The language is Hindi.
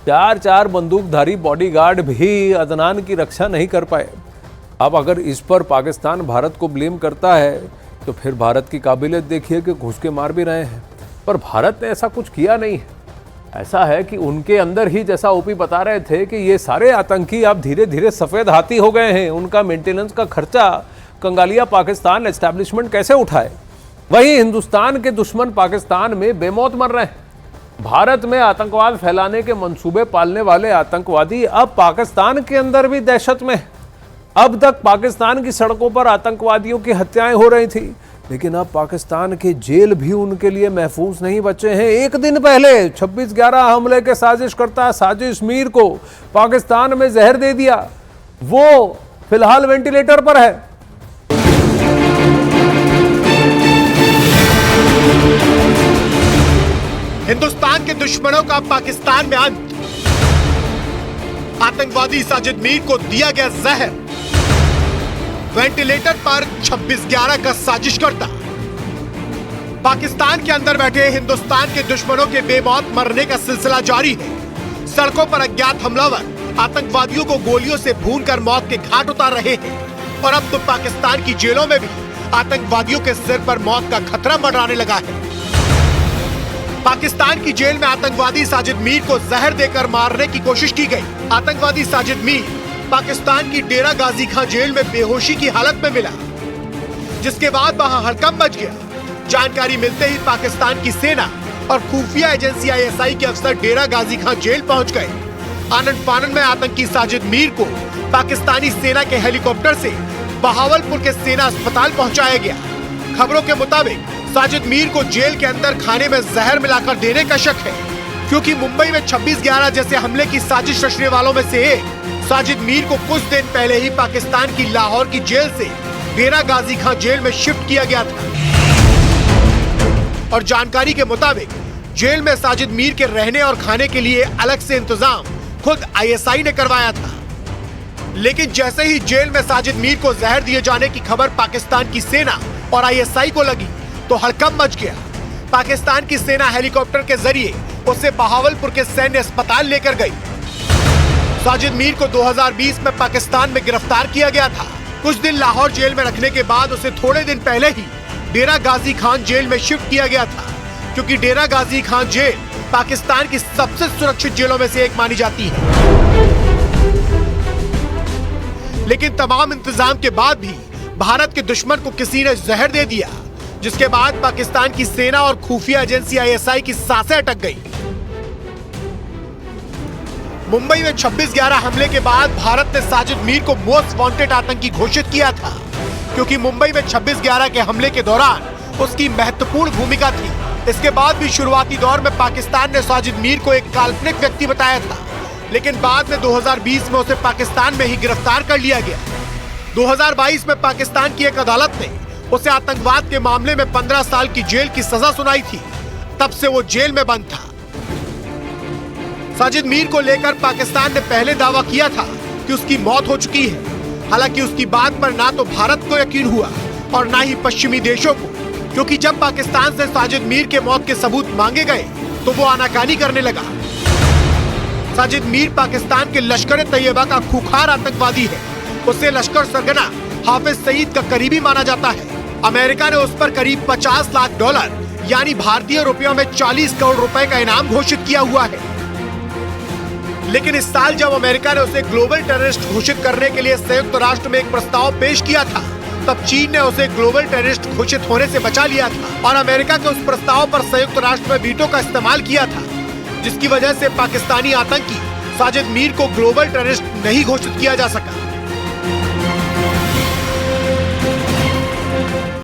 चार बंदूकधारी बॉडीगार्ड भी अदनान की रक्षा नहीं कर पाए। अब अगर इस पर पाकिस्तान भारत को ब्लेम करता है तो फिर भारत की काबिलियत देखिए कि घुस के मार भी रहे हैं, पर भारत ने ऐसा कुछ किया नहीं है। ऐसा है कि उनके अंदर ही, जैसा ओपी बता रहे थे, कि ये सारे आतंकी अब धीरे धीरे सफेद हाथी हो गए हैं। उनका मेंटेनेंस का खर्चा कंगालिया पाकिस्तान एस्टैब्लिशमेंट कैसे उठाए। वहीं हिंदुस्तान के दुश्मन पाकिस्तान में बेमौत मर रहे हैं। भारत में आतंकवाद फैलाने के मंसूबे पालने वाले आतंकवादी अब पाकिस्तान के अंदर भी दहशत में हैं। अब तक पाकिस्तान की सड़कों पर आतंकवादियों की हत्याएं हो रही थी, लेकिन अब पाकिस्तान के जेल भी उनके लिए महफूज नहीं बचे हैं। एक दिन पहले 26/11 हमले के साजिश करता साजिश मीर को पाकिस्तान में जहर दे दिया। वो फिलहाल वेंटिलेटर पर है। हिंदुस्तान के दुश्मनों का पाकिस्तान में अंत। आतंकवादी साजिद मीर को दिया गया जहर। वेंटिलेटर पर 26/11 का साजिश करता। पाकिस्तान के अंदर बैठे हिंदुस्तान के दुश्मनों के बेमौत मरने का सिलसिला जारी है। सड़कों पर अज्ञात हमलावर आतंकवादियों को गोलियों से भूनकर मौत के घाट उतार रहे हैं और अब तो पाकिस्तान की जेलों में भी आतंकवादियों के सिर पर मौत का खतरा मंडराने लगा है। पाकिस्तान की जेल में आतंकवादी साजिद मीर को जहर देकर मारने की कोशिश की गई। आतंकवादी साजिद मीर पाकिस्तान की डेरा गाजी खां जेल में बेहोशी की हालत में मिला, जिसके बाद वहां हड़कंप मच गया। जानकारी मिलते ही पाकिस्तान की सेना और खुफिया एजेंसी ISI के अफसर डेरा गाजी खां जेल पहुंच गए। आनन फानन में आतंकी साजिद मीर को पाकिस्तानी सेना के हेलीकॉप्टर से बहावलपुर के सेना अस्पताल पहुंचाया गया। खबरों के मुताबिक साजिद मीर को जेल के अंदर खाने में जहर मिलाकर देने का शक है, क्योंकि मुंबई में 26/11 जैसे हमले की साजिश रचने वालों में से एक साजिद मीर को कुछ दिन पहले ही पाकिस्तान की लाहौर की जेल से डेरा गाजी खां जेल में शिफ्ट किया गया था। और जानकारी के मुताबिक जेल में साजिद मीर के रहने और खाने के लिए अलग से इंतजाम खुद ISI ने करवाया था। लेकिन जैसे ही जेल में साजिद मीर को जहर दिए जाने की खबर पाकिस्तान की सेना और ISI को लगी तो हड़कंप मच गया। पाकिस्तान की सेना हेलीकॉप्टर के जरिए उसे बहावलपुर के सैन्य अस्पताल लेकर गई। साजिद मीर को 2020 में पाकिस्तान में गिरफ्तार किया गया था। कुछ दिन लाहौर जेल में रखने के बाद उसे थोड़े दिन पहले ही डेरा गाजी खान जेल में शिफ्ट किया गया था, क्योंकि डेरा गाजी खान जेल पाकिस्तान की सबसे सुरक्षित जेलों में से एक मानी जाती है। लेकिन तमाम इंतजाम के बाद भी भारत के दुश्मन को किसी ने जहर दे दिया, जिसके बाद पाकिस्तान की सेना और खुफिया एजेंसी ISI की सांसें अटक गई। मुंबई में 26/11 हमले के बाद भारत ने साजिद मीर को मोस्ट वांटेड आतंकी घोषित किया था, क्योंकि मुंबई में 26/11 के हमले के दौरान उसकी महत्वपूर्ण भूमिका थी। इसके बाद भी शुरुआती दौर में पाकिस्तान ने साजिद मीर को एक काल्पनिक व्यक्ति बताया था, लेकिन बाद में 2020 में उसे पाकिस्तान में ही गिरफ्तार कर लिया गया। 2022 में पाकिस्तान की एक अदालत ने उसे आतंकवाद के मामले में 15 साल की जेल की सजा सुनाई थी। तब से वो जेल में बंद था। साजिद मीर को लेकर पाकिस्तान ने पहले दावा किया था कि उसकी मौत हो चुकी है। हालांकि उसकी बात पर ना तो भारत को यकीन हुआ और ना ही पश्चिमी देशों को, क्योंकि जब पाकिस्तान से साजिद मीर के मौत के सबूत मांगे गए तो वो आनाकानी करने लगा। साजिद मीर पाकिस्तान के लश्कर तैयबा का खूंखार आतंकवादी है। उसे लश्कर सरगना हाफिज सईद का करीबी माना जाता है। अमेरिका ने उस पर करीब $50 लाख यानी भारतीय रुपयों में 40 करोड़ रुपए का इनाम घोषित किया हुआ है। लेकिन इस साल जब अमेरिका ने उसे ग्लोबल टेररिस्ट घोषित करने के लिए संयुक्त राष्ट्र में एक प्रस्ताव पेश किया था, तब चीन ने उसे ग्लोबल टेररिस्ट घोषित होने से बचा लिया था और अमेरिका के उस प्रस्ताव पर संयुक्त राष्ट्र में वीटो का इस्तेमाल किया था, जिसकी वजह से पाकिस्तानी आतंकी साजिद मीर को ग्लोबल टेररिस्ट नहीं घोषित किया जा सका।